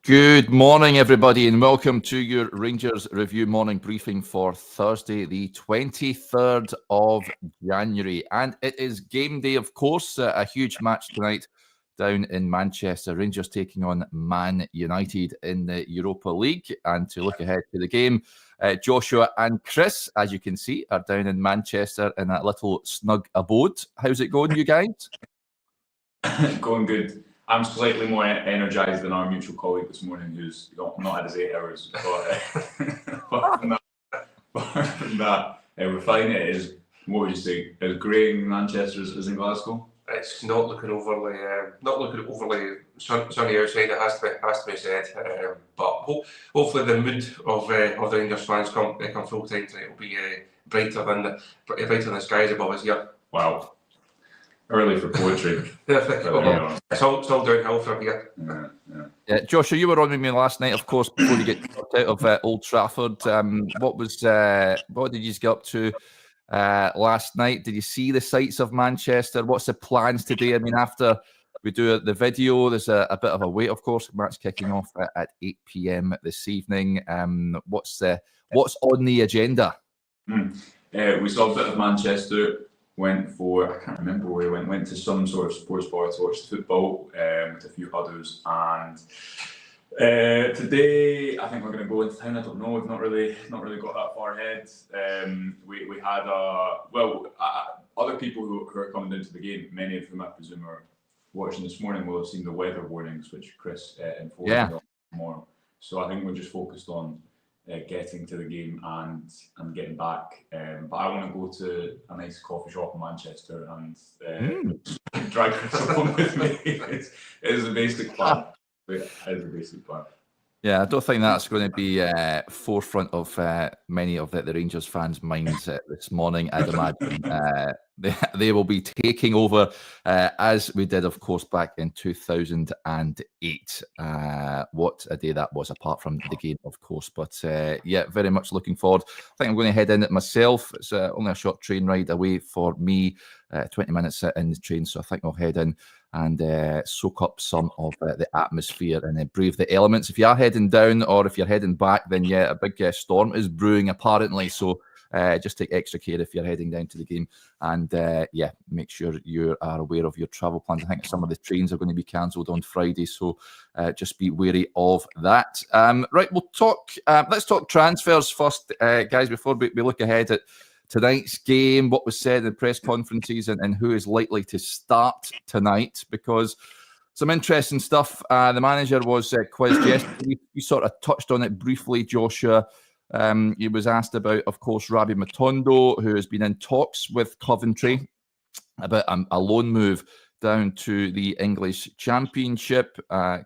Good morning, everybody, and welcome to your Rangers Review morning briefing for Thursday, the 23rd of January. And it is game day, of course, a huge match tonight down in Manchester. Rangers taking on Man United in the Europa League. And to look ahead to the game, Joshua and Chris, as you can see, are down in Manchester in that little snug abode. How's it going, you guys? Going good. I'm slightly more energised than our mutual colleague this morning, who's not had his 8 hours. But apart from that, we're fine. It is, what would you say, as grey in Manchester as in Glasgow? It's not looking overly sunny outside. It has to be said. But hopefully the mood of the Rangers fans come full time tonight will be brighter than the skies above us here. Wow. Early for poetry. It's all downhill from here. Yeah, Joshua, you were on with me last night, of course, before you get knocked out of Old Trafford. What did you get up to last night? Did you see the sights of Manchester? What's the plans today? I mean, after we do the video, there's a bit of a wait, of course. Match kicking off at 8 p.m. this evening. What's on the agenda? We saw a bit of Manchester. Went for, I can't remember where we went to some sort of sports bar to watch football with a few others. And today, I think we're going to go into town. I don't know. We've not really got that far ahead. We had other people who are coming down to the game. Many of whom I presume are watching this morning will have seen the weather warnings, which Chris informed me on tomorrow. So I think we're just focused on getting to the game and getting back. But I want to go to a nice coffee shop in Manchester and drag Chris along with me. It is a basic plan. Yeah, I don't think that's going to be forefront of many of the Rangers fans' minds this morning. I'd imagine they will be taking over as we did, of course, back in 2008. What a day that was, apart from the game, of course. But yeah, very much looking forward. I think I'm going to head in it myself. It's only a short train ride away for me, 20 minutes in the train. So I think I'll head in and soak up some of the atmosphere and brave the elements. If you are heading down or if you're heading back, then yeah, a big storm is brewing apparently. So just take extra care if you're heading down to the game. And yeah, make sure you are aware of your travel plans. I think some of the trains are going to be cancelled on Friday. So just be wary of that. Right, we'll talk. Let's talk transfers first, guys, before we look ahead at tonight's game, what was said in press conferences and who is likely to start tonight, because some interesting stuff. The manager was quizzed yesterday. We sort of touched on it briefly, Joshua. He was asked about, of course, Rabbi Matondo, who has been in talks with Coventry about a loan move down to the English Championship.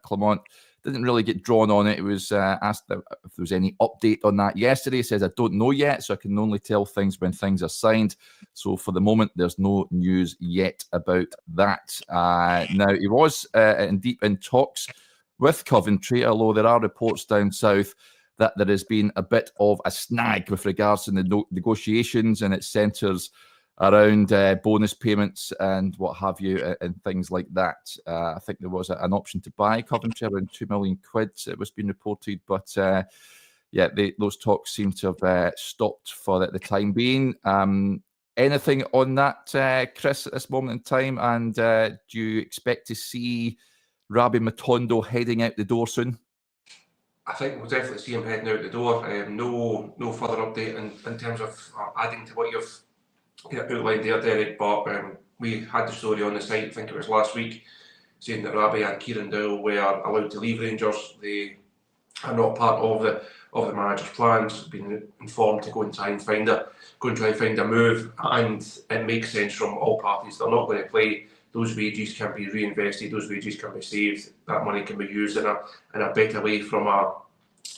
Clement didn't really get drawn on it. It was asked if there was any update on that yesterday. He says, I don't know yet, so I can only tell things when things are signed. So for the moment, there's no news yet about that. Now, he was deep in talks with Coventry, although there are reports down south that there has been a bit of a snag with regards to the negotiations, and it centres around bonus payments and what have you, and things like that. I think there was an option to buy Coventry around £2 million. It was being reported, but yeah, those talks seem to have stopped for the time being. Anything on that, Chris, at this moment in time? And do you expect to see Rabbi Matondo heading out the door soon? I think we'll definitely see him heading out the door. No further update in terms of adding to what you've outlined there, Derek, but we had the story on the site, I think it was last week, saying that Rabbi and Kieran Dowell were allowed to leave Rangers. They are not part of the manager's plans, been informed to go and try and find a move, and it makes sense from all parties. They're not going to play. Those wages can be reinvested, those wages can be saved, that money can be used in a better way from a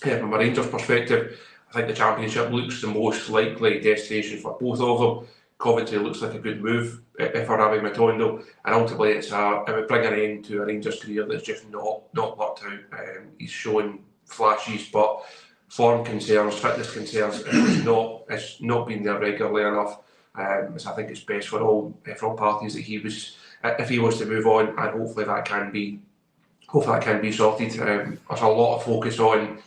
Rangers perspective. I think the Championship looks the most likely destination for both of them. Coventry looks like a good move for Rabbi Matondo, and ultimately it would bring an end to a Rangers career that's just not worked out. He's shown flashes, but form concerns, fitness concerns, it's not been there regularly enough. So I think it's best for all parties that if he was to move on, and hopefully that can be hopefully that can be sorted. There's a lot of focus on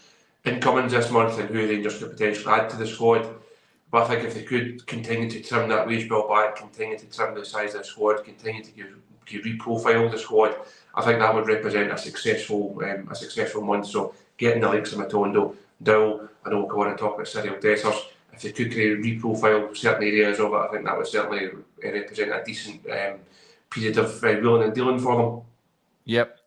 incomings this month and who Rangers could potentially add to the squad. But I think if they could continue to trim that wage bill back, continue to trim the size of the squad, continue to reprofile the squad, I think that would represent a successful month. So getting the likes of Matondo, Dill, I know we'll go on and talk about Cyril Dessers. If they could reprofile certain areas of it, I think that would certainly represent a decent period of wheeling and dealing for them. Yep.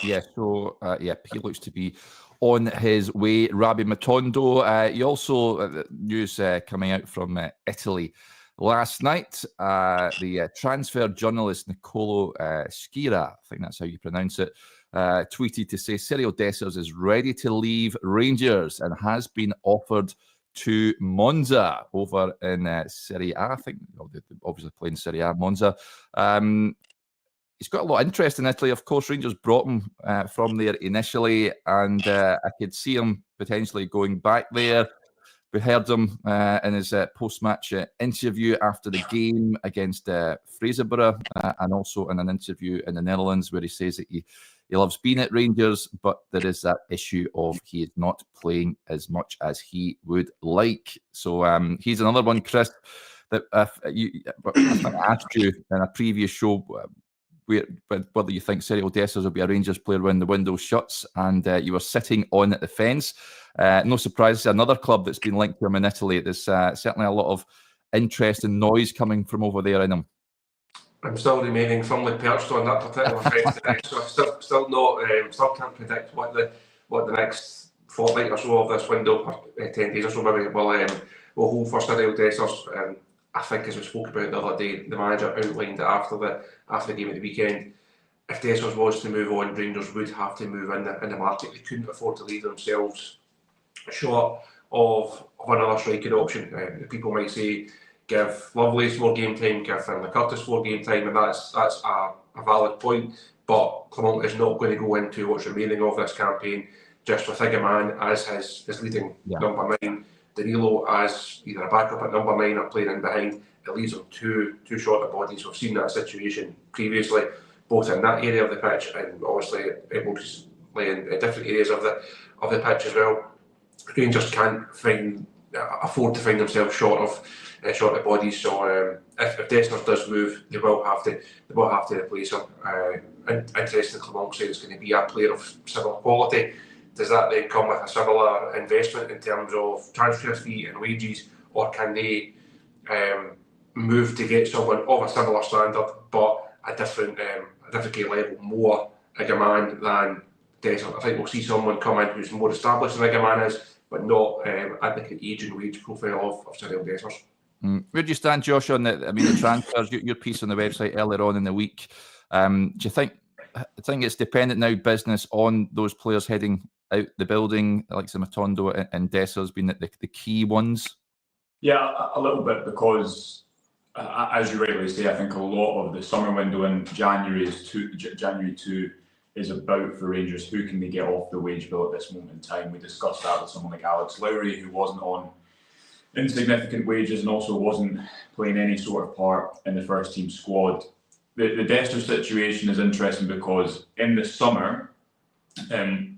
He looks to be on his way. Rabbi Matondo. You also news coming out from Italy last night. The transfer journalist Nicolo Schira, I think that's how you pronounce it, tweeted to say Cyril Dessers is ready to leave Rangers and has been offered to Monza over in Serie A. I think obviously playing Serie A, Monza. He's got a lot of interest in Italy. Of course, Rangers brought him from there initially, and I could see him potentially going back there. We heard him in his post-match interview after the game against Fraserburgh, and also in an interview in the Netherlands where he says that he loves being at Rangers, but there is that issue of he is not playing as much as he would like. So he's another one, Chris, that I asked you in a previous show whether you think Cyril Dessers will be a Rangers player when the window shuts, and you were sitting on the fence. No surprise, another club that's been linked to him in Italy. There's certainly a lot of interest and noise coming from over there in him. I'm still remaining firmly perched on that particular fence today, so I still can't predict what the next fortnight or so of this window, or 10 days or so maybe, will hold for Cyril Dessers. I think, as we spoke about the other day, the manager outlined that after the game at the weekend, if Dessers was to move on, Rangers would have to move in the market. They couldn't afford to leave themselves short of another striking option. People might say, give Lovelace more game time, give Finlay Curtis more game time, and that's a valid point. But Clement is not going to go into what's remaining of this campaign just with Igaman as his leading number 9. Danilo as either a backup at number 9 or playing in behind. It leaves them too short of bodies. We've seen that situation previously, both in that area of the pitch and obviously in different areas of the pitch as well. Rangers can't afford to find themselves short of bodies. So if Dessers does move, they will have to replace him. Interesting, Clement said it's going to be a player of similar quality. Does that then come with a similar investment in terms of transfer fee and wages, or can they move to get someone of a similar standard but a different level, more Igaman than Dessers? I think we'll see someone come in who's more established than Igaman is, but not at the age and wage profile of Cyril Dessers. Where do you stand, Josh, on the transfers? Your piece on the website earlier on in the week. Do you think it's dependent now, business, on those players heading out the building, like Matondo and Dessers being the key ones? Yeah, a little bit, because as you rightly say, I think a lot of the summer window in January is about, for Rangers, who can they get off the wage bill at this moment in time. We discussed that with someone like Alex Lowry, who wasn't on insignificant wages and also wasn't playing any sort of part in the first team squad. The Dessers situation is interesting because in the summer,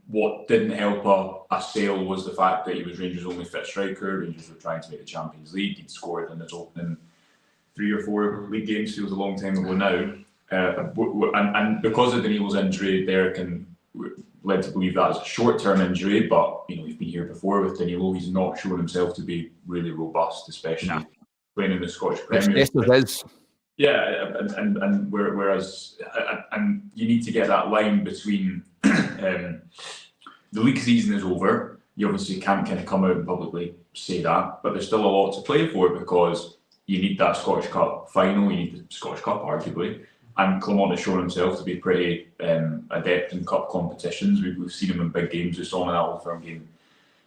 what didn't help a sale was the fact that he was Rangers' only fit striker. Rangers were trying to make the Champions League. He'd scored in his opening 3 or 4 league games. Feels a long time ago now. And because of Danilo's injury, Derek led to believe that was a short-term injury. But we've been here before with Danilo. He's not shown himself to be really robust, especially playing in the Scottish Premier League. Yeah, and whereas you need to get that line between the league season is over. You obviously can't kind of come out and publicly say that, but there's still a lot to play for, because you need that Scottish Cup final, you need the Scottish Cup arguably, and Clement has shown himself to be pretty adept in cup competitions. We've seen him in big games. We saw him in that Old Firm game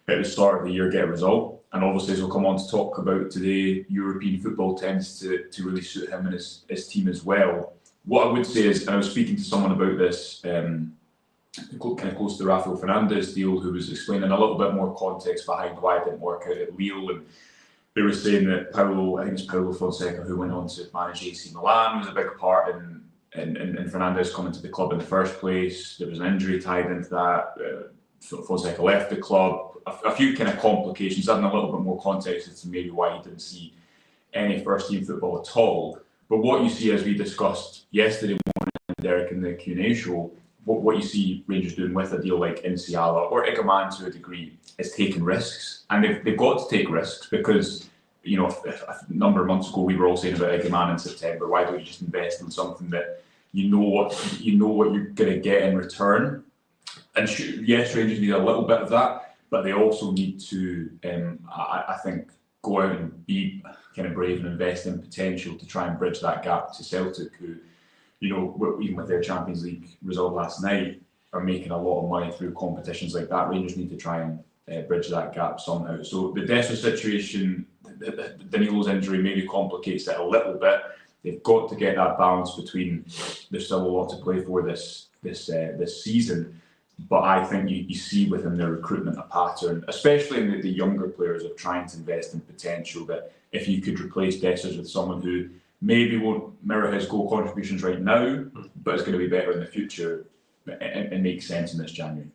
at the start of the year get a result. And obviously, as we'll come on to talk about today, European football tends to really suit him and his team as well. What I would say is, and I was speaking to someone about this kind of close to the Rafael Fernandes deal, who was explaining a little bit more context behind why it didn't work out at Lille. And they were saying that Paulo Fonseca, who went on to manage AC Milan, was a big part in and Fernandez coming to the club in the first place. There was an injury tied into that. Fonseca left the club. A few kind of complications, adding a little bit more context as to maybe why he didn't see any first team football at all. But what you see, as we discussed yesterday morning, Derek, in the Q&A show, what you see Rangers doing with a deal like Insiala or Igaman to a degree is taking risks. And they've got to take risks because, you know, a number of months ago we were all saying about Igaman in September, why don't you just invest in something that you know what you're going to get in return? And yes, Rangers need a little bit of that, but they also need to, I think, go out and be kind of brave and invest in potential to try and bridge that gap to Celtic, who, you know, even with their Champions League result last night, are making a lot of money through competitions like that. Rangers need to try and bridge that gap somehow. So the Dessers situation, Danilo's injury maybe complicates it a little bit. They've got to get that balance between there's still a lot to play for this season. But I think you see within their recruitment a pattern, especially in the younger players, of trying to invest in potential, that if you could replace Dessers with someone who maybe won't mirror his goal contributions right now, but is going to be better in the future, it makes sense in this January.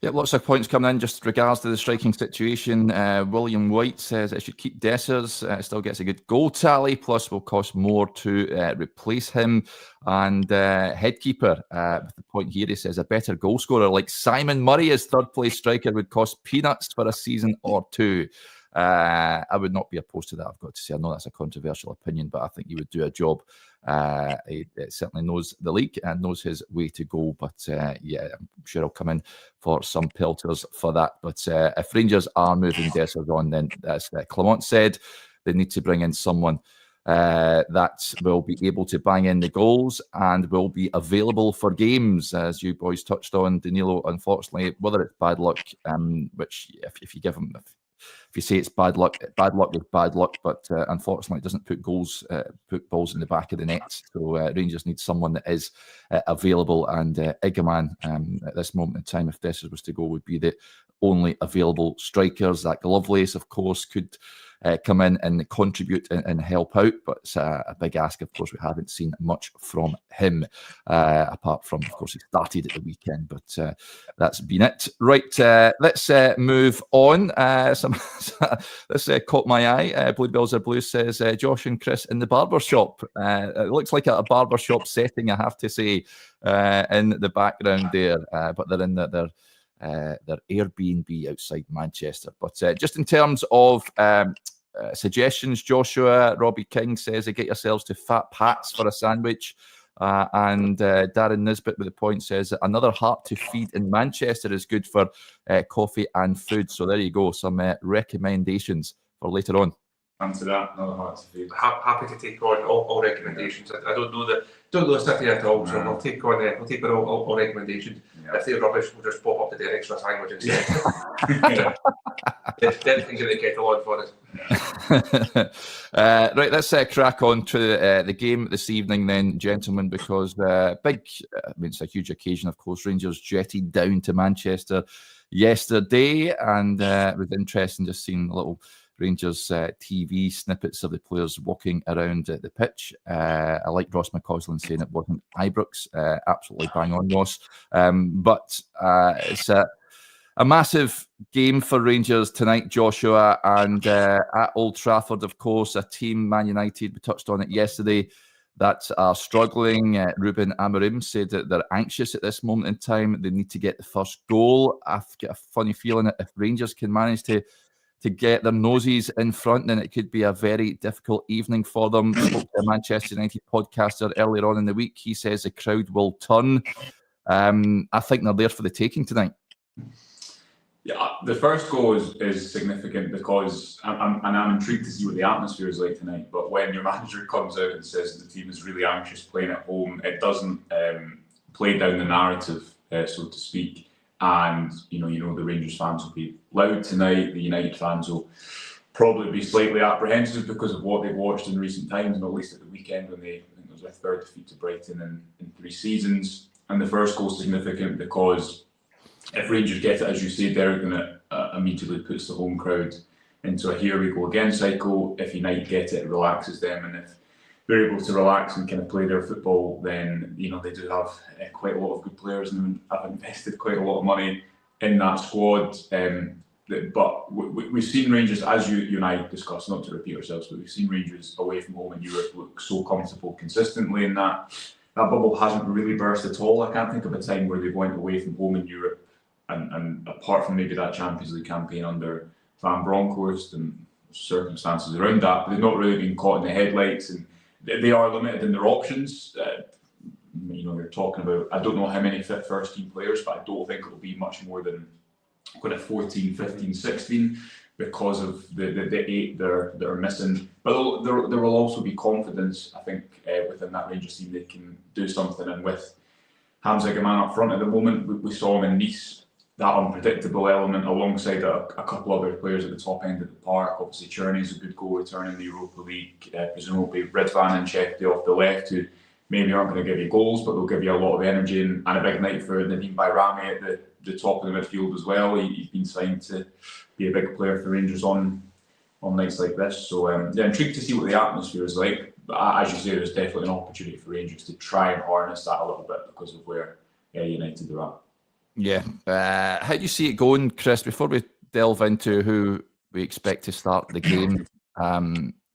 Yeah, lots of points coming in just regards to the striking situation. William White says it should keep Dessers. Still gets a good goal tally, plus will cost more to replace him. And Headkeeper, with the point here, he says a better goal scorer like Simon Murray as third place striker would cost peanuts for a season or two. I would not be opposed to that, I've got to say. I know that's a controversial opinion, but I think he would do a job. He certainly knows the league and knows his way to go. But yeah, I'm sure he'll come in for some pelters for that. But if Rangers are moving Dessers on, then as Clement said, they need to bring in someone that will be able to bang in the goals and will be available for games, as you boys touched on. Danilo, unfortunately, whether it's bad luck, which if you give him... If you say it's bad luck is bad luck, but unfortunately it doesn't put balls in the back of the net. So Rangers need someone that is available, and Igaman at this moment in time, if Dessers was to go, would be the only available strikers. That Lovelace, of course, could come in and contribute and help out, but it's a big ask. Of course, we haven't seen much from him, apart from, of course, he started at the weekend, but that's been it. Right, let's move on. This caught my eye. Bluebells Are Blue says, Josh and Chris in the barber shop. It looks like a barber shop setting, I have to say, in the background there, but they're in their Airbnb outside Manchester. But just in terms of suggestions, Joshua, Robbie King says, get yourselves to Fat Pat's for a sandwich. And Darren Nisbet with the point says, another heart to feed in Manchester is good for coffee and food. So there you go, some recommendations for later on. Answer that, another heart to feed. Happy to take on all recommendations. I don't know the city at all, so we'll take on all recommendations. Yeah. If they're rubbish, we'll just pop up the Derek's for a sandwich instead. Then things get the kettle on for us. Right, let's crack on to the game this evening then, gentlemen, because it's a huge occasion, of course. Rangers jetted down to Manchester yesterday, and it was interesting just seeing a little Rangers TV snippets of the players walking around the pitch. I like Ross McCausland saying it wasn't Ibrox. Absolutely bang on, Ross. But it's a massive game for Rangers tonight, Joshua, and at Old Trafford, of course, a team, Man Utd, we touched on it yesterday, that are struggling. Ruben Amorim said that they're anxious at this moment in time. They need to get the first goal. I've got a funny feeling that if Rangers can manage to get their noses in front, then it could be a very difficult evening for them. Spoke to a Manchester United podcaster earlier on in the week. He says the crowd will turn. I think they're there for the taking tonight. Yeah, the first goal is significant because I'm intrigued to see what the atmosphere is like tonight. But when your manager comes out and says the team is really anxious playing at home, it doesn't play down the narrative, so to speak. And you know the Rangers fans will be loud tonight. The United fans will probably be slightly apprehensive because of what they've watched in recent times, not least at the weekend when I think it was their third defeat to Brighton in 3 seasons. And the first goal is significant because if Rangers get it, as you say, Derek, then it immediately puts the home crowd into a here we go again cycle. If United get it, it relaxes them, and if they're able to relax and kind of play their football, then they do have quite a lot of good players, and have invested quite a lot of money in that squad. But we've seen Rangers, as you and I discussed, not to repeat ourselves, but we've seen Rangers away from home in Europe look so comfortable consistently, and that bubble hasn't really burst at all. I can't think of a time where they went away from home in Europe, and apart from maybe that Champions League campaign under Van Bronckhorst and circumstances around that, but they've not really been caught in the headlights, and they are limited in their options. You're talking about, I don't know how many fit first team players, but I don't think it'll be much more than kind of 14, 15, 16 because of the 8 that are missing. But there will also be confidence, I think, within that Rangers team. They can do something, and with Hamza Gaman up front at the moment, we saw him in Nice, that unpredictable element alongside a couple other players at the top end of the park. Obviously, Cherney's a good goal returner in the Europa League. Presumably, Ridvan and Shefty off the left, who maybe aren't going to give you goals, but they'll give you a lot of energy, and a big night for Nadeem Bayrami at the top of the midfield as well. He's been signed to be a big player for Rangers on nights like this. So intrigued to see what the atmosphere is like. But as you say, there's definitely an opportunity for Rangers to try and harness that a little bit because of where United are at. Yeah. How do you see it going, Chris? Before we delve into who we expect to start the game,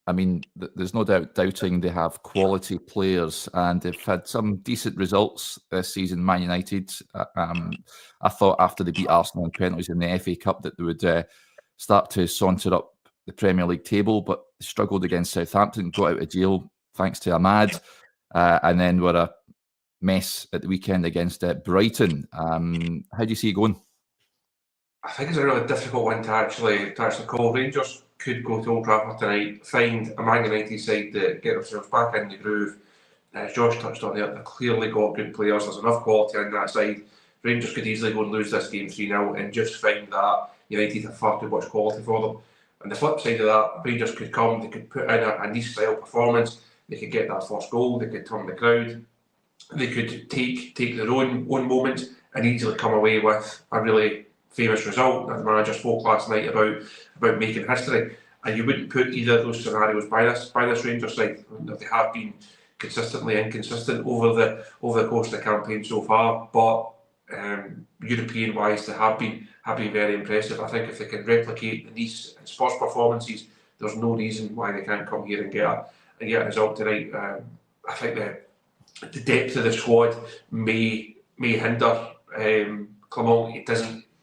I mean, there's no doubting they have quality players, and they've had some decent results this season. Man United, I thought after they beat Arsenal on penalties in the FA Cup that they would start to saunter up the Premier League table, but struggled against Southampton, got out of jail thanks to Ahmad, and then were a mess at the weekend against Brighton. How do you see it going? I think it's a really difficult one to actually call. Rangers could go to Old Trafford tonight, find a Man United side that get themselves back in the groove. As Josh touched on there, they've clearly got good players. There's enough quality on that side. Rangers could easily go and lose this game 3-0 and just find that United have far too much quality for them. On the flip side of that, Rangers could come, they could put in a Nice-style performance, they could get that first goal, they could turn the crowd, they could take their own moment and easily come away with a really famous result that the manager spoke last night about making history. And you wouldn't put either of those scenarios by this Rangers side. They have been consistently inconsistent over the course of the campaign so far, but European wise they have been very impressive. I think if they can replicate the Nice and Spurs performances, there's no reason why they can't come here and get a result tonight. I think the depth of the squad may hinder Clement.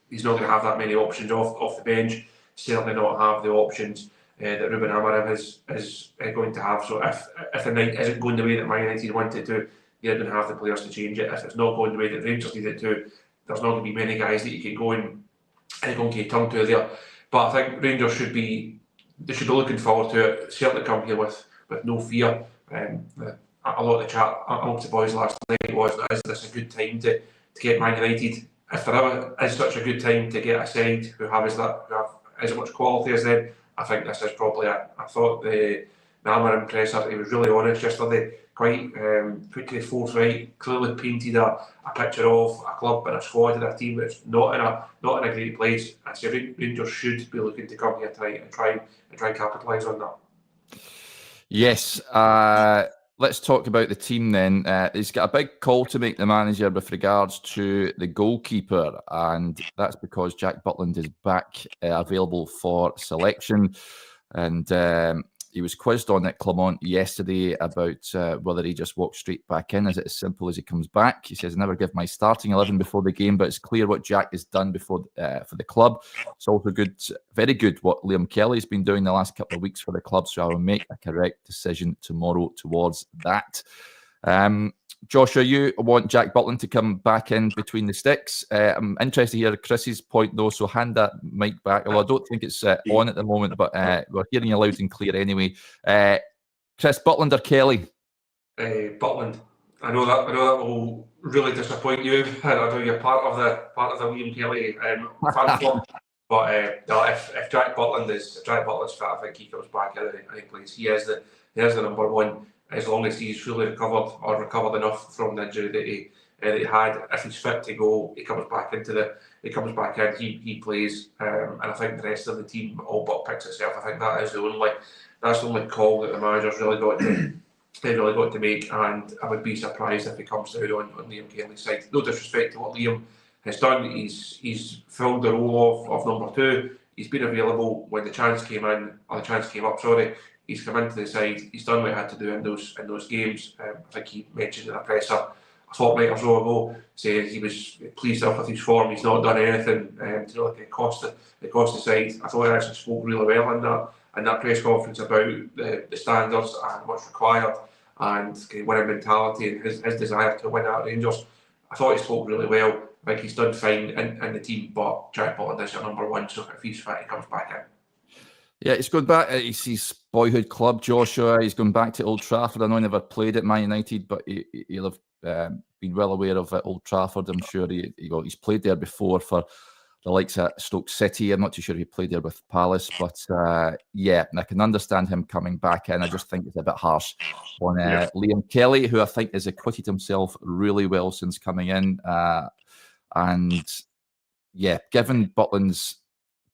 He's not going to have that many options off the bench. Certainly not have the options that Ruben Amorim is going to have. So if the night isn't going the way that Man United wanted to, they're going to have the players to change it. If it's not going the way that Rangers need it to, there's not going to be many guys that you can go and turn to there. But I think Rangers should be looking forward to it. Certainly come here with no fear. A lot of the chat amongst the boys last night was, is this a good time to get Man United? If there ever is such a good time to get a side who have as much quality as them, I think this is probably it. I thought the Amorim presser, he was really honest yesterday, quite quickly forthright, clearly painted a picture of a club and a squad and a team that's not in a great place. I say Rangers should be looking to come here tonight and try and capitalise on that. Yes. Let's talk about the team then. He's got a big call to make, the manager, with regards to the goalkeeper, and that's because Jack Butland is back available for selection. And he was quizzed on it, Clement, yesterday about whether he just walks straight back in. Is it as simple as he comes back? He says, I never give my starting 11 before the game, but it's clear what Jack has done before for the club. It's also good, very good, what Liam Kelly's been doing the last couple of weeks for the club, so I will make a correct decision tomorrow towards that. Joshua, you want Jack Butland to come back in between the sticks. I'm interested to hear Chris's point, though, so hand that mic back, although I don't think it's on at the moment, but we're hearing you loud and clear anyway. Chris, Butland or Kelly? Butland. I know that will really disappoint you. I know you're part of the Liam Kelly fan club, but no, if Jack Butland's fit, I think he comes back in any place. He is the number one. As long as he's fully recovered or recovered enough from the injury that he had, if he's fit to go, he comes back in. He plays, and I think the rest of the team all but picks itself. I think that's the only call that the manager's really got they've really got to make, and I would be surprised if he comes down on Liam Kelly's side. No disrespect to what Liam has done, he's filled the role of number 2. He's been available when the chance came in, or the chance came up, sorry. He's come into the side, he's done what he had to do in those games. I think he mentioned in a presser a fortnight or so ago, saying he was pleased with his form. He's not done anything to really cost the side. I thought he actually spoke really well in that press conference about the standards and what's required, and winning mentality and his desire to win at Rangers. I thought he spoke really well. I think he's done fine in the team, but Jack Butland is your number 1, so if he's fit, he comes back in. Yeah, he's going back. It's his boyhood club, Joshua. He's going back to Old Trafford. I know he never played at Man United, but he'll have been well aware of Old Trafford. I'm sure he's played there before for the likes of Stoke City. I'm not too sure if he played there with Palace, but yeah, I can understand him coming back in. I just think it's a bit harsh on Liam Kelly, who I think has acquitted himself really well since coming in. And yeah, given Butland's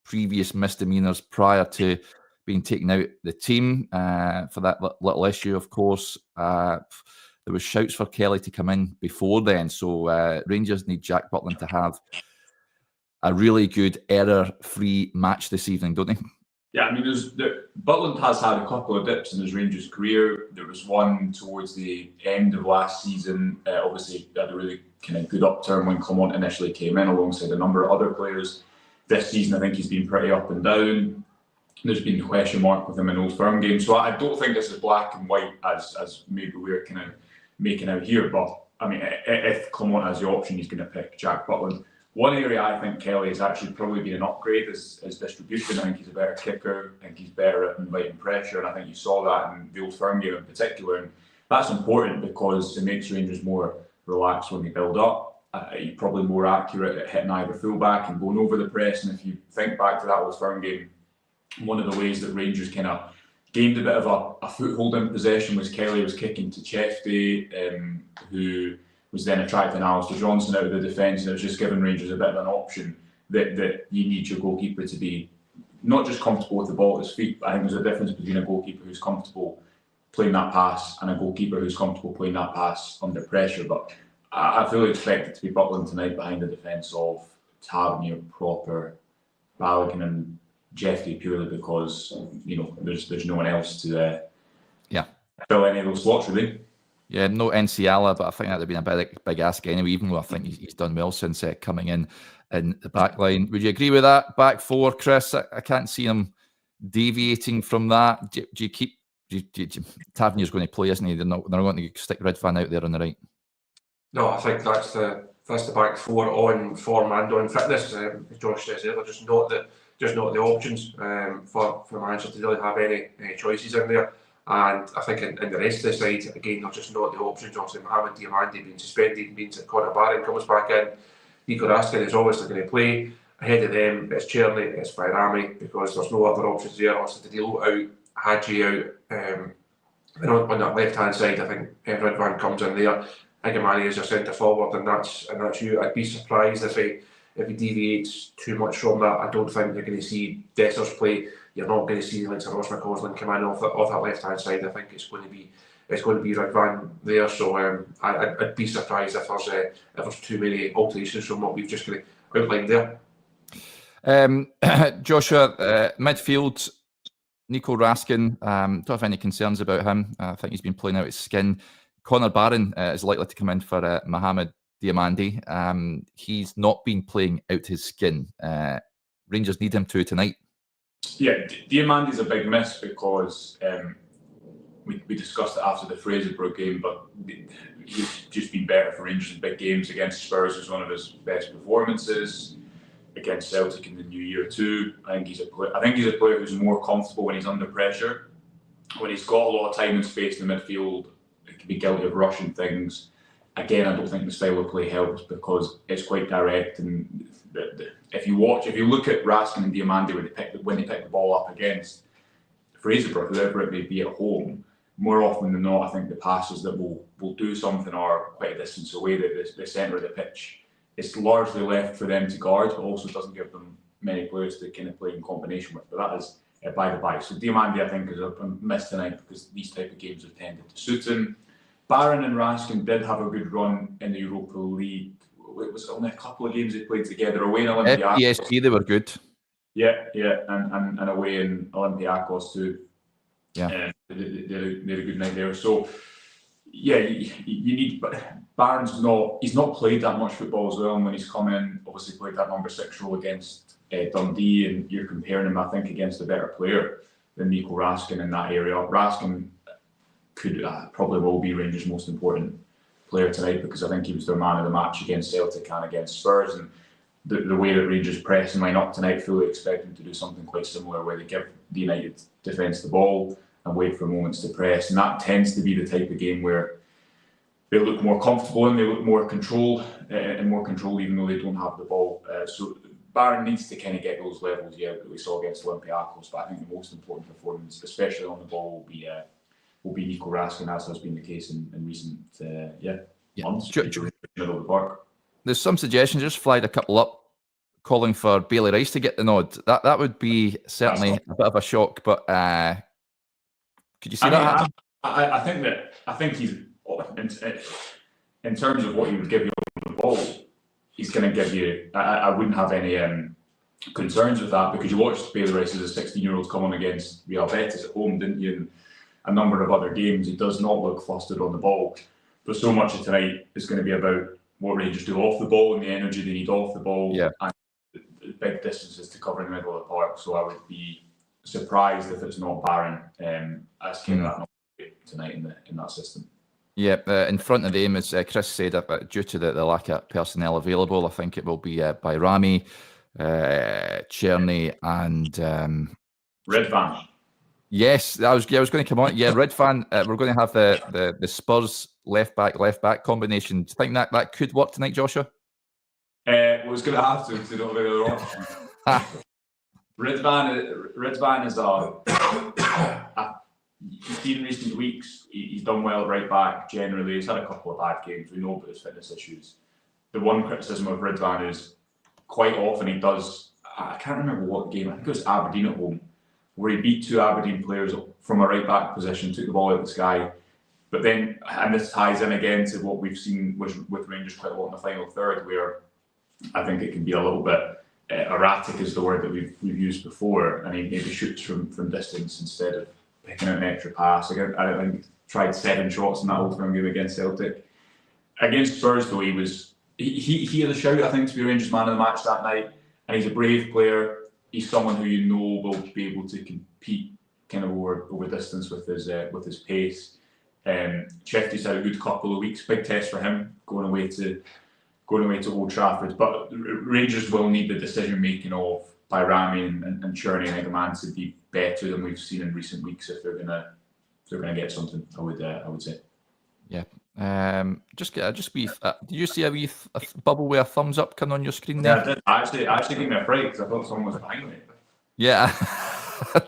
previous misdemeanors prior to being taken out the team for that little issue, of course, there was shouts for Kelly to come in before then. So Rangers need Jack Butland to have a really good error-free match this evening, don't they? Yeah, I mean, Butland has had a couple of dips in his Rangers career. There was one towards the end of last season. Obviously, he had a really kind of good upturn when Clement initially came in, alongside a number of other players. This season, I think he's been pretty up and down. There's been a question mark with him in Old Firm games. So I don't think this is black and white as maybe we're kind of making out here. But, I mean, if Clement has the option, he's going to pick Jack Butland. One area I think Kelly has actually probably been an upgrade is distribution. I think he's a better kicker. I think he's better at inviting pressure. And I think you saw that in the Old Firm game in particular. And that's important because it makes Rangers more relaxed when they build up. You're probably more accurate at hitting either fullback and going over the press. And if you think back to that Old Firm game, one of the ways that Rangers kind of gained a bit of a foothold in possession was Kelly was kicking to Chefty, who was then attracting Alistair Johnson out of the defence, and it was just giving Rangers a bit of an option that you need your goalkeeper to be not just comfortable with the ball at his feet, but I think there's a difference between a goalkeeper who's comfortable playing that pass and a goalkeeper who's comfortable playing that pass under pressure. But I fully expect it to be Butland tonight behind the defence of Tavernier, Proper, Balogun and Jeffrey, purely because there's no one else to fill any of those slots really. Yeah, no Enciala, but I think that would have been a big ask anyway, even though I think he's done well since coming in the back line. Would you agree with that? Back 4, Chris? I can't see him deviating from that. Do you keep... Tavernier's going to play, isn't he? They're not going to stick Redfan out there on the right. No, I think that's the back 4 on form and on fitness. As Josh says, they're just not the options for managers to really have any choices in there. And I think in the rest of the side, again, they're just not the options. Obviously, Mohamed Diamande being suspended means that Conor Barron comes back in. Nico Raskin is obviously going to play. Ahead of them, it's Cherny, it's Bayrami, because there's no other options there. Obviously, Diallo out, Hadji out. And on that left-hand side, I think Redvan comes in there. Igamani is your centre forward, and that's you. I'd be surprised if he deviates too much from that. I don't think you're going to see Dessers play. You're not going to see like Ross McCausland come in off that left-hand side. I think it's going to be Redvan there. So I'd be surprised if there's too many alterations from what we've just kind of outlined there. Joshua, midfield, Nico Raskin. Don't have any concerns about him. I think he's been playing out his skin. Conor Barron is likely to come in for Mohamed Diamande. He's not been playing out his skin. Rangers need him to tonight. Yeah, Diamande's a big miss because we discussed it after the Fraserburgh game, but he's just been better for Rangers in big games. Against Spurs was one of his best performances. Against Celtic in the new year too. I think he's a player who's more comfortable when he's under pressure. When he's got a lot of time and space in the midfield, he can be guilty of rushing things. Again, I don't think the style of play helps because it's quite direct. And if you look at Raskin and Diamande when they pick the ball up against Fraserburgh, whoever it may be at home, more often than not, I think the passes that will do something are quite a distance away. The centre of the pitch, it's largely left for them to guard, but also doesn't give them many players to kind of play in combination with. But that is by the by. So Diamandi, I think, is a miss tonight because these type of games have tended to suit him. Barron and Raskin did have a good run in the Europa League. It was only a couple of games they played together away in Olympiacos. PSP, they were good. Yeah, and away in Olympiacos too. Yeah, they had a good night there. So yeah, you need. Barron's he's not played that much football as well. And when he's come in, obviously played that number 6 role against Dundee, and you're comparing him, I think, against a better player than Nico Raskin in that area. Raskin could probably will be Rangers' most important player tonight because I think he was their man of the match against Celtic and against Spurs. And the way that Rangers press and line up tonight, fully expect them to do something quite similar where they give the United defence the ball and wait for moments to press. And that tends to be the type of game where they look more comfortable and they look more control even though they don't have the ball. So Barron needs to kind of get those levels that we saw against Olympiacos. But I think the most important performance, especially on the ball, will be Nico Raskin, as has been the case in recent months. Middle of the park. There's some suggestions, just flagged a couple up, calling for Bailey Rice to get the nod. That would be certainly a bit of a shock, but could you see that happen? I think he's in terms of what he would give you on the ball, he's going to give you. I wouldn't have any concerns with that because you watched Bailey Rice as a 16-year-old come on against Real Betis at home, didn't you? And a number of other games, he does not look flustered on the ball. But so much of tonight is going to be about what Rangers do off the ball and the energy they need off the ball, and the big distances to cover in the middle of the park. So I would be surprised if it's not Barron as kind of that number tonight in that system. Yeah, in front of the aim, as Chris said, due to the lack of personnel available, I think it will be Bayrami, Czerny, and Redvan. Yes, I was going to come on. Yeah, Redvan. We're going to have the Spurs left back combination. Do you think that could work tonight, Joshua? I was going to have to don't get it wrong. Redvan is you've seen in recent weeks, he's done well at right back generally. He's had a couple of bad games. We know about his fitness issues. The one criticism of Redvan is quite often he does, I can't remember what game, I think it was Aberdeen at home, where he beat 2 Aberdeen players from a right back position, took the ball out of the sky. But then, and this ties in again to what we've seen with Rangers quite a lot in the final third, where I think it can be a little bit erratic is the word that we've used before, and he maybe shoots from distance instead of picking out an extra pass. I think tried 7 shots in that Old Firm game against Celtic. Against Spurs, though, he had a shout, I think, to be Rangers man of the match that night, and he's a brave player. He's someone who you know will be able to compete kind of over distance with his pace. Chefty's had a good couple of weeks, big test for him going away to Old Trafford. But Rangers will need the decision making of Bayrami and Czerny and Egerman to be better than we've seen in recent weeks if they're gonna get something. I would say. Yeah. Just be. Did you see a wee bubble with a thumbs up coming on your screen there? Yeah, I did. Actually gave me a fright because I thought someone was behind me. Yeah, I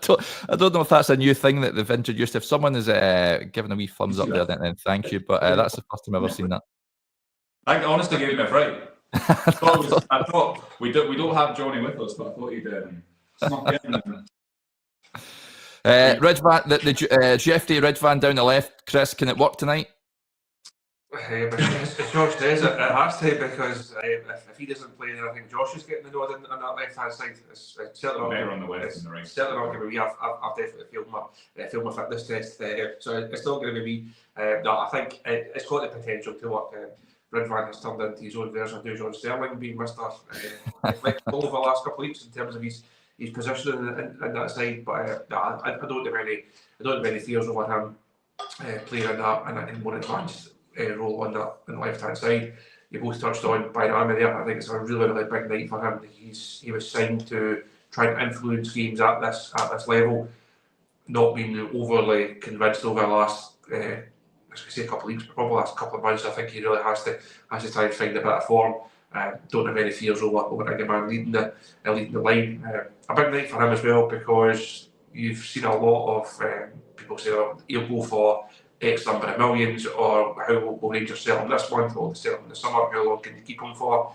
don't know if that's a new thing that they've introduced. If someone is giving a wee thumbs up there, then thank you. But that's the first time I've ever seen that. I honestly gave me a fright. I thought we don't have Johnny with us, but I thought he'd snuck in. Redvan, the Jeffrey Redvan down the left. Chris, can it work tonight? As Josh says, it has to, because if he doesn't play, then I think Josh is getting the nod on that left-hand side. It's certainly not on the left and the right. Certainly not going to be me. I've definitely failed my fitness test there, so it's not going to be me. No, I think it's got the potential to work. Redvan has turned into his own version of John Sterling, being Mr. Flexible over the last couple of weeks in terms of his position in that side. But I don't have any fears over him playing in that in more advanced role on the left-hand side. You both touched on Bayrami there. I think it's a really, really big night for him. He was signed to try and influence games at this level. Not being overly convinced over the last, a couple of weeks, but probably the last couple of months. I think he really has to try and find a bit of form. Don't have any fears over Egerman leading the line. A big night for him as well, because you've seen a lot of people say he'll go for X number of millions, or how will Rangers sell him this month, or sell him in the summer, how long can they keep him for?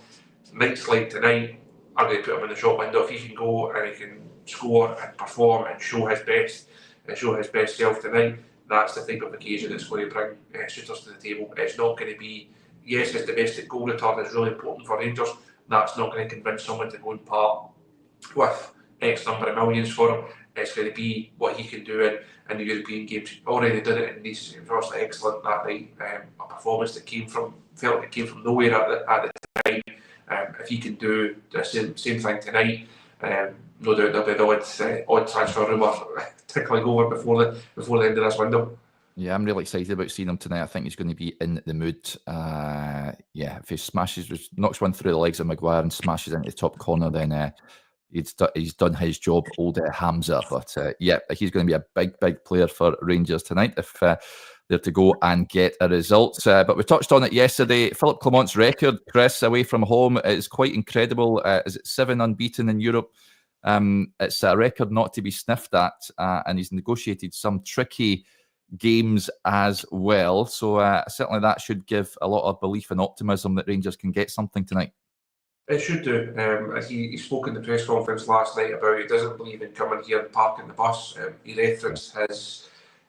Nights like tonight are going to put him in the shop window. If he can go and he can score and perform and show his best self tonight, that's the type of occasion that's going to bring suitors to the table. It's not going to be, yes, his domestic goal return is really important for Rangers. That's not going to convince someone to go and part with X number of millions for him. It's going to be what he can do in the European games. He's already done it in these. It was excellent that night. A performance that felt like it came from nowhere at the time. If he can do the same thing tonight, no doubt there'll be the odd transfer rumour tickling over before the end of this window. Yeah, I'm really excited about seeing him tonight. I think he's going to be in the mood. If he knocks one through the legs of Maguire and smashes into the top corner, then he's done his job, old Hamza. But he's going to be a big player for Rangers tonight if they're to go and get a result. But we touched on it yesterday. Philip Clement's record, Chris, away from home is quite incredible. Is it 7 unbeaten in Europe? It's a record not to be sniffed at, and he's negotiated some tricky games as well. So certainly that should give a lot of belief and optimism that Rangers can get something tonight. It should do. He spoke in the press conference last night about he doesn't believe in coming here and parking the bus. He referenced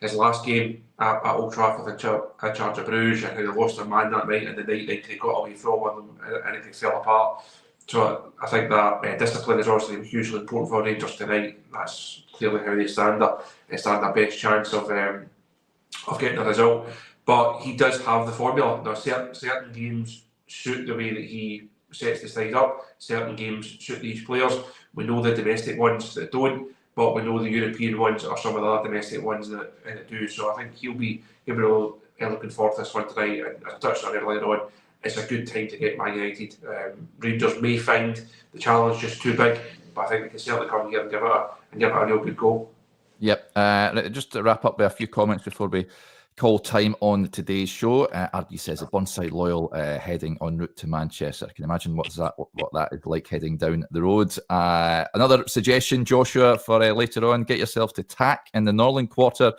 his last game at Old Trafford in charge of Bruges, and he lost their man that night, and the night he got away from them and everything fell apart. So I think that discipline is obviously hugely important for Rangers tonight. That's clearly how they stand their best chance of getting a result. But he does have the formula. Now, certain games suit the way that he sets the side up. Certain games suit these players. We know the domestic ones that don't, but we know the European ones are some of the other domestic ones that do. So I think he'll be really looking forward to this one tonight. And as I touched on earlier on, it's a good time to get Man United. Rangers may find the challenge just too big, but I think they can certainly come here and give it a real good go. Yep. Just to wrap up with a few comments before we call time on today's show. RB says a Burnside loyal heading en route to Manchester. I can imagine what that is like heading down the road. Another suggestion, Joshua, for later on, get yourself to Tack in the Northern Quarter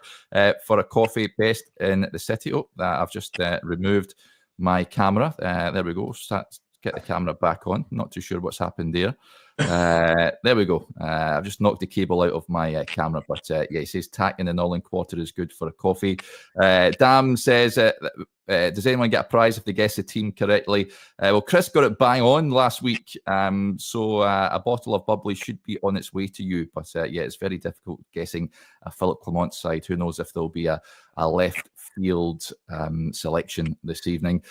for a coffee best in the city. I've just removed my camera. There we go. Get the camera back on. Not too sure what's happened there. There we go. I've just knocked the cable out of my camera, but he says Tack in the Northern Quarter is good for a coffee. Dam says, does anyone get a prize if they guess the team correctly? Well, Chris got it bang on last week, so a bottle of bubbly should be on its way to you. But it's very difficult guessing a Philip Clement side. Who knows if there'll be a left field selection this evening.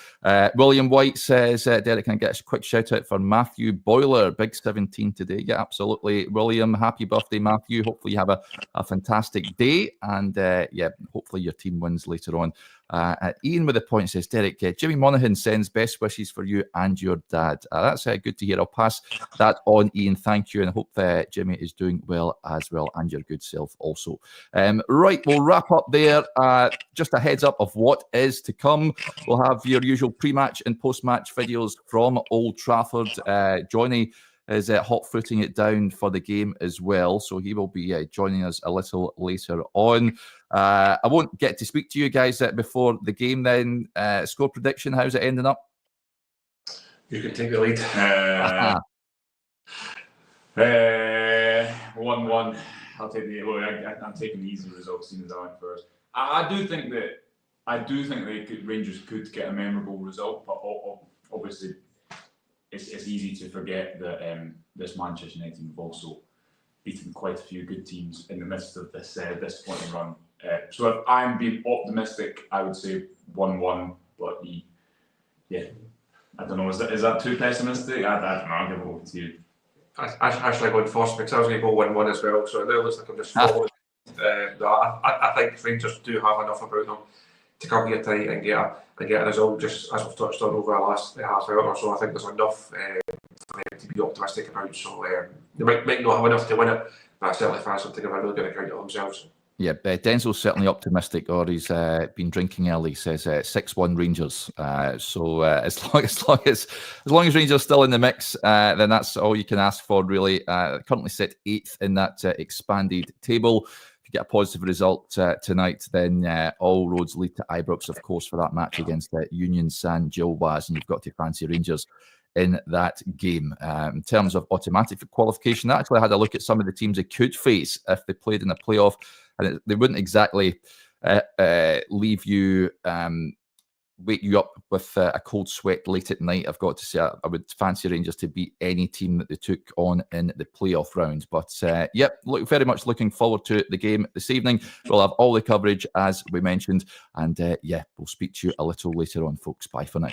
William White says, Derek, can I get a quick shout out for Matthew Boyler, big 17 today? Yeah, absolutely. William, happy birthday, Matthew. Hopefully you have a fantastic day, and hopefully your team wins later on. Ian with the point says, Derek, Jimmy Monaghan sends best wishes for you and your dad. That's good to hear. I'll pass that on, Ian. Thank you, and I hope Jimmy is doing well as well, and your good self also. Right, we'll wrap up there. Just a heads up of what is to come. We'll have your usual pre-match and post-match videos from Old Trafford. Johnny is hot-footing it down for the game as well, so he will be joining us a little later on. I won't get to speak to you guys before the game then. Score prediction, how's it ending up? You can take the lead. 1-1. I'm taking the easy result, seeing as I went first. I do think that Rangers could get a memorable result, but obviously it's easy to forget that this Manchester United have also beaten quite a few good teams in the midst of this disappointing run. So if I'm being optimistic, I would say 1-1. But I don't know. Is that too pessimistic? I don't know. I'll give it over to you. I actually going first because I was going to go 1-1 as well. So it now looks like I'm just following. I think Rangers do have enough about them to come here tonight and get a result, just as we've touched on over the last half hour or so. I think there's enough for them to be optimistic about. So they might not have enough to win it, but I certainly fancy them to give a really good account of themselves. Yeah, Denzel's certainly optimistic, or he's been drinking early. He says 6-1 Rangers. So as long as Rangers are still in the mix, then that's all you can ask for, really. Currently sit 8th in that expanded table. If you get a positive result tonight, then all roads lead to Ibrox, of course, for that match against Union San Gilwaz, and you've got to fancy Rangers in that game. In terms of automatic qualification, I actually had a look at some of the teams they could face if they played in a playoff, and they wouldn't exactly leave you, wake you up with a cold sweat late at night. I've got to say, I would fancy Rangers to beat any team that they took on in the playoff round. But yep, very much looking forward to the game this evening. We'll have all the coverage as we mentioned, and yeah, we'll speak to you a little later on, folks. Bye for now.